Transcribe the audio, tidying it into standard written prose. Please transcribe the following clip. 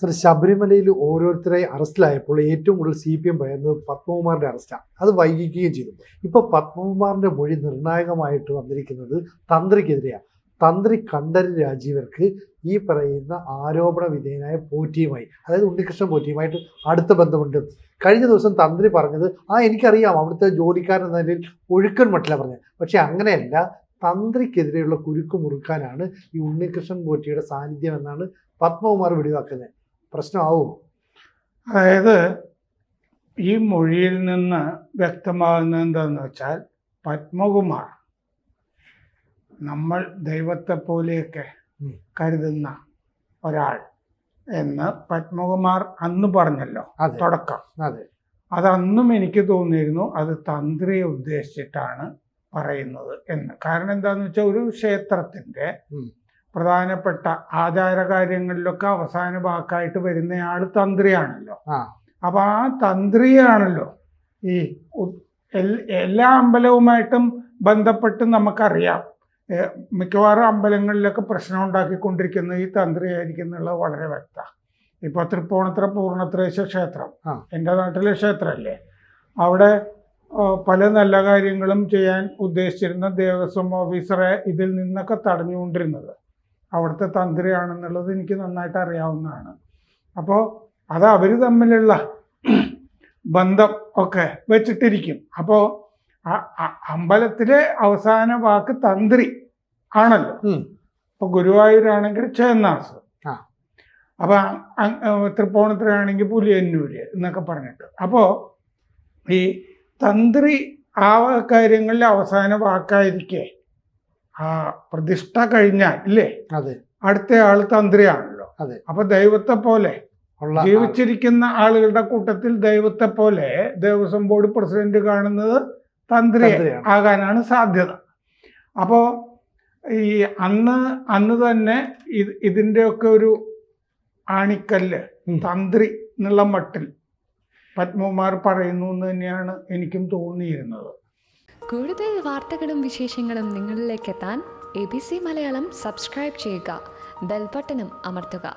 Sir, ശബരിമലയിൽ ഓരോരുത്തരെ അറസ്റ്റിലായപ്പോൾ ഏറ്റവും കൂടുതൽ CPM പറയുന്നത് പത്മകുമാറിന്റെ അറസ്റ്റാണ്. അത് വൈകിക്കുകയും ചെയ്തു. ഇപ്പോൾ പത്മകുമാറിന്റെ മൊഴി നിർണായകമായിട്ട് വന്നിരിക്കുന്നത് തന്ത്രിക്കെതിരെയാണ്. തന്ത്രി കണ്ഠരര് രാജീവർക്ക് ഈ പറയുന്ന ആരോപണ വിധേയനായ പോറ്റിയുമായി, അതായത് ഉണ്ണികൃഷ്ണൻ പോറ്റിയുമായിട്ട് അടുത്ത ബന്ധമുണ്ട്. കഴിഞ്ഞ ദിവസം തന്ത്രി പറഞ്ഞത് എനിക്കറിയാം, അവിടുത്തെ ജോലിക്കാരൻ എന്ന നിലയിൽ ഒഴുക്കൻ മട്ടിലാണ് പറഞ്ഞത്. പക്ഷെ അങ്ങനെയല്ല, തന്ത്രിക്കെതിരെയുള്ള കുരുക്ക് മുറുക്കാനാണ് ഈ ഉണ്ണികൃഷ്ണൻ പോറ്റിയുടെ സാന്നിധ്യം എന്നാണ് പത്മകുമാർ വെളിവാക്കുന്നത്. പ്രശ്നമാവും. അതായത് ഈ മൊഴിയിൽ നിന്ന് വ്യക്തമാകുന്നത് എന്താണെന്ന് വെച്ചാൽ, പത്മകുമാർ നമ്മൾ ദൈവത്തെ പോലെയൊക്കെ കരുതുന്ന ഒരാൾ എന്ന് പത്മകുമാർ അന്ന് പറഞ്ഞല്ലോ, തുടക്കം. അതന്നും എനിക്ക് തോന്നിയിരുന്നു അത് തന്ത്രിയെ ഉദ്ദേശിച്ചിട്ടാണ് പറയുന്നത് എന്ന്. കാരണം എന്താണെന്ന് വെച്ചാൽ, ഒരു ക്ഷേത്രത്തിന്റെ പ്രധാനപ്പെട്ട ആചാരകാര്യങ്ങളിലൊക്കെ അവസാന വാക്കായിട്ട് വരുന്നയാൾ തന്ത്രിയാണല്ലോ. അപ്പൊ ആ തന്ത്രിയാണല്ലോ ഈ എല്ലാ അമ്പലവുമായിട്ടും ബന്ധപ്പെട്ട് നമുക്കറിയാം. മിക്കവാറും അമ്പലങ്ങളിലൊക്കെ പ്രശ്നം ഉണ്ടാക്കിക്കൊണ്ടിരിക്കുന്നത് ഈ തന്ത്രിയായിരിക്കും എന്നുള്ളത് വളരെ വ്യക്തമാണ്. ഇപ്പൊ തൃപ്പൂണിത്തുറ പൂർണ്ണത്രേശ്വര ക്ഷേത്രം എൻ്റെ നാട്ടിലെ ക്ഷേത്രമല്ലേ, അവിടെ പല നല്ല കാര്യങ്ങളും ചെയ്യാൻ ഉദ്ദേശിച്ചിരുന്ന ദേവസ്വം ഓഫീസറെ ഇതിൽ നിന്നൊക്കെ തടഞ്ഞുകൊണ്ടിരുന്നത് അവിടുത്തെ തന്ത്രിയാണെന്നുള്ളത് എനിക്ക് നന്നായിട്ട് അറിയാവുന്നതാണ്. അപ്പോൾ അത് അവർ തമ്മിലുള്ള ബന്ധം ഒക്കെ വെച്ചിട്ടിരിക്കും. അപ്പോൾ അമ്പലത്തിലെ അവസാന വാക്ക് തന്ത്രി ആണല്ലോ. ഇപ്പൊ ഗുരുവായൂരാണെങ്കിൽ ചേന്നാസ്, അപ്പൊ തൃപ്പൂണിത്തുറയാണെങ്കിൽ പുലിയന്നൂര് എന്നൊക്കെ പറഞ്ഞിട്ട്. അപ്പോ ഈ തന്ത്രി ആ കാര്യങ്ങളിൽ അവസാന വാക്കായിരിക്കെ ആ പ്രതിഷ്ഠ കഴിഞ്ഞാൽ ഇല്ലേ, അടുത്ത ആള് തന്ത്രിയാണല്ലോ. അപ്പൊ ദൈവത്തെ പോലെ ജീവിച്ചിരിക്കുന്ന ആളുകളുടെ കൂട്ടത്തിൽ ദൈവത്തെ പോലെ ദേവസ്വം ബോർഡ് പ്രസിഡന്റ് കാണുന്നത് തന്ത്രി ആകാനാണ് സാധ്യത. അപ്പോൾ ഈ അന്ന് തന്നെ ഇതിൻ്റെയൊക്കെ ഒരു ആണിക്കല്ല് തന്ത്രി എന്നുള്ള മട്ടിൽ പത്മകുമാർ പറയുന്നു എന്ന് തന്നെയാണ് എനിക്കും തോന്നിയിരുന്നത്. കൂടുതൽ വാർത്തകളും വിശേഷങ്ങളും നിങ്ങളിലേക്ക് എത്താൻ ABC മലയാളം സബ്സ്ക്രൈബ് ചെയ്യുക, ബെൽ ബട്ടണും അമർത്തുക.